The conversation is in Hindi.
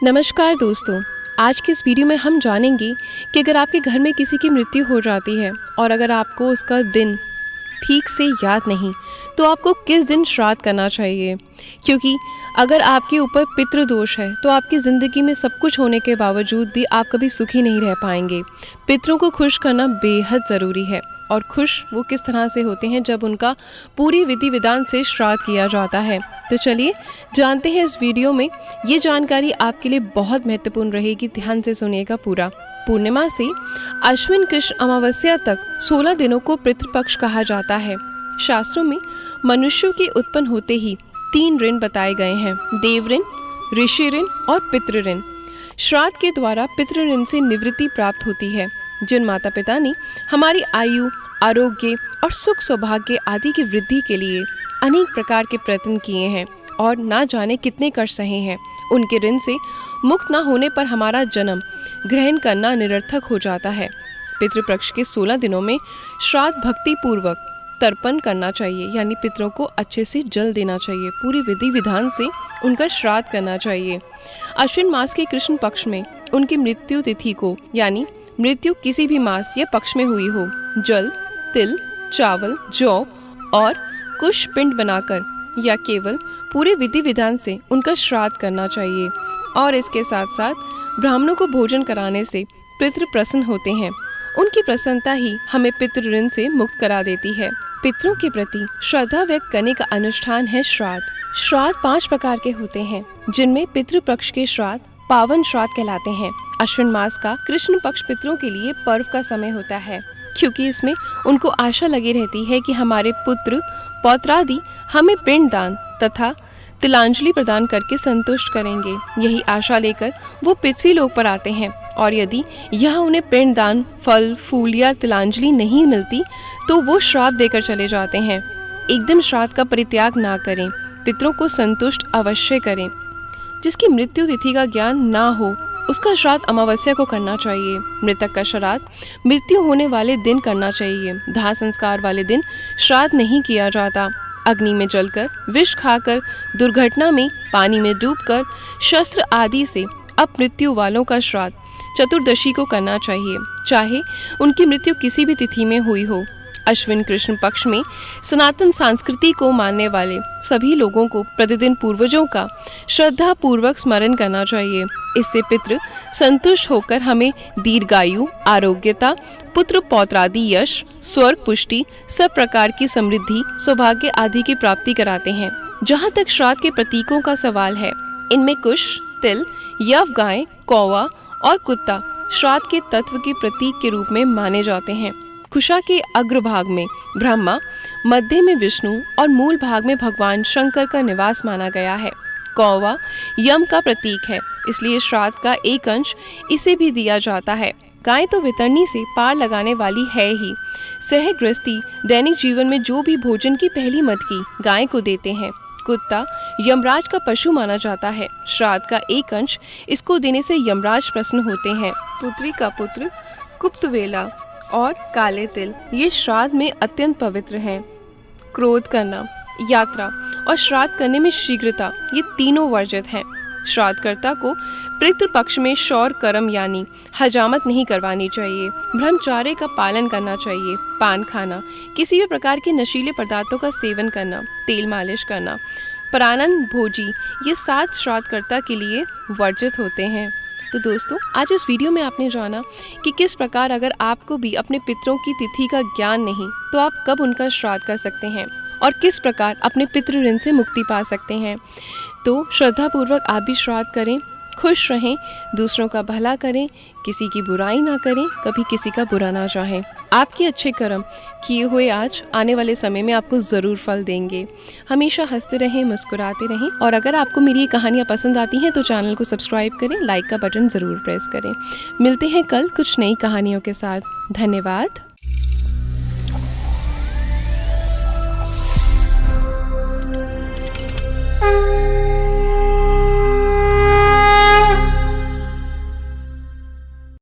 नमस्कार दोस्तों। आज की इस वीडियो में हम जानेंगे कि अगर आपके घर में किसी की मृत्यु हो जाती है और अगर आपको उसका दिन ठीक से याद नहीं तो आपको किस दिन श्राद्ध करना चाहिए। क्योंकि अगर आपके ऊपर पितृदोष है तो आपकी ज़िंदगी में सब कुछ होने के बावजूद भी आप कभी सुखी नहीं रह पाएंगे। पितरों को खुश करना बेहद ज़रूरी है और खुश वो किस तरह से होते हैं जब उनका पूरी विधि विधान से श्राद्ध किया जाता है। तो चलिए जानते हैं इस वीडियो में। ये जानकारी आपके लिए बहुत महत्वपूर्ण रहेगी, ध्यान से सुनिएगा पूरा। पूर्णिमा से अश्विन कृष्ण अमावस्या तक 16 दिनों को पितृपक्ष कहा जाता है। शास्त्रों में मनुष्यों के उत्पन्न होते ही 3 ऋण बताए गए हैं, देव ऋण, ऋषि ऋण और पितृ ऋण। श्राद्ध के द्वारा पितृ ऋण से निवृत्ति प्राप्त होती है। जिन माता पिता ने हमारी आयु, आरोग्य और सुख सौभाग्य आदि की वृद्धि के लिए अनेक प्रकार के प्रयत्न किए हैं और ना जाने कितने कष्ट सहे हैं, उनके ऋण से मुक्त न होने पर हमारा जन्म ग्रहण करना निरर्थक हो जाता है। पितृपक्ष के 16 दिनों में श्राद्ध भक्ति पूर्वक तर्पण करना चाहिए, यानी पितरों को अच्छे से जल देना चाहिए, पूरी विधि विधान से उनका श्राद्ध करना चाहिए। अश्विन मास के कृष्ण पक्ष में उनकी मृत्यु तिथि को, यानी मृत्यु किसी भी मास या पक्ष में हुई हो, जल, तिल, चावल, जौ और कुश पिंड बनाकर या केवल पूरे विधि विधान से उनका श्राद्ध करना चाहिए। और इसके साथ साथ ब्राह्मणों को भोजन कराने से पितृ प्रसन्न होते हैं। उनकी प्रसन्नता ही हमें पितृ ऋण से मुक्त करा देती है। पितरों के प्रति श्रद्धा व्यक्त करने का अनुष्ठान है श्राद्ध। श्राद्ध 5 प्रकार के होते हैं, जिनमें पितृपक्ष के श्राद्ध पावन श्राद्ध कहलाते हैं। अश्विन मास का कृष्ण पक्ष पितरों के लिए पर्व का समय होता है, क्योंकि इसमें उनको आशा लगी रहती है कि हमारे पुत्र पौत्रादि हमें पिंड दान तथा तिलांजलि प्रदान करके संतुष्ट करेंगे। यही आशा लेकर वो पृथ्वी लोक पर आते हैं और यदि यह उन्हें पिंड दान, फल, फूल या तिलांजलि नहीं मिलती तो वो श्राप देकर चले जाते हैं। एकदम श्राद्ध का परित्याग ना करें, पितरों को संतुष्ट अवश्य करें। जिसकी मृत्यु तिथि का ज्ञान ना हो उसका श्राद्ध अमावस्या को करना चाहिए। मृतक का श्राद्ध मृत्यु होने वाले दिन करना चाहिए। दाह संस्कार वाले दिन श्राद्ध नहीं किया जाता। अग्नि में जलकर, विष खाकर, दुर्घटना में पानी में डूबकर, शस्त्र आदि से अपमृत्यु वालों का श्राद्ध चतुर्दशी को करना चाहिए, चाहे उनकी मृत्यु किसी भी तिथि में हुई हो। अश्विन कृष्ण पक्ष में सनातन संस्कृति को मानने वाले सभी लोगों को प्रतिदिन पूर्वजों का श्रद्धा पूर्वक स्मरण करना चाहिए। इससे पितृ संतुष्ट होकर हमें दीर्घायु, आरोग्यता, पुत्र पौत्रादि यश, स्वर्ग पुष्टि, सब प्रकार की समृद्धि, सौभाग्य आदि की प्राप्ति कराते हैं। जहाँ तक श्राद्ध के प्रतीकों का सवाल है, इनमें कुश, तिल, यव गाय, कौवा और कुत्ता श्राद्ध के तत्व के प्रतीक के रूप में माने जाते हैं। कुशा के अग्रभाग में ब्रह्मा, मध्य में विष्णु और मूल भाग में भगवान शंकर का निवास माना गया है। कौवा यम का प्रतीक है, इसलिए श्राद्ध का एक अंश इसे भी दिया जाता है। गाय तो वितरणी से पार लगाने वाली है ही। सरह गृहस्थी दैनिक जीवन में जो भी भोजन की पहली मटकी गाय को देते हैं। कुत्ता यमराज का पशु माना जाता है। श्राद्ध का एक अंश इसको देने से यमराज प्रसन्न होते हैं। पुत्री का पुत्र, गुप्तवेला और काले तिल ये श्राद्ध में अत्यंत पवित्र हैं। क्रोध करना, यात्रा और श्राद्ध करने में शीघ्रता, ये तीनों वर्जित हैं। श्राद्धकर्ता को पितृपक्ष में शौर कर्म यानी हजामत नहीं करवानी चाहिए। ब्रह्मचर्य का पालन करना चाहिए। पान खाना, किसी भी प्रकार के नशीले पदार्थों का सेवन करना, तेल मालिश करना, प्राणन भोजी, ये 7 श्राद्धकर्ता के लिए वर्जित होते हैं। तो दोस्तों, आज इस वीडियो में आपने जाना कि किस प्रकार अगर आपको भी अपने पितरों की तिथि का ज्ञान नहीं तो आप कब उनका श्राद्ध कर सकते हैं और किस प्रकार अपने पितृ ऋण से मुक्ति पा सकते हैं। तो श्रद्धापूर्वक आप भी श्राद्ध करें, खुश रहें, दूसरों का भला करें, किसी की बुराई ना करें, कभी किसी का बुरा ना चाहें। आपके अच्छे कर्म किए हुए आज आने वाले समय में आपको ज़रूर फल देंगे। हमेशा हंसते रहें, मुस्कुराते रहें और अगर आपको मेरी ये कहानियाँ पसंद आती हैं तो चैनल को सब्सक्राइब करें, लाइक का बटन ज़रूर प्रेस करें। मिलते हैं कल कुछ नई कहानियों के साथ। धन्यवाद।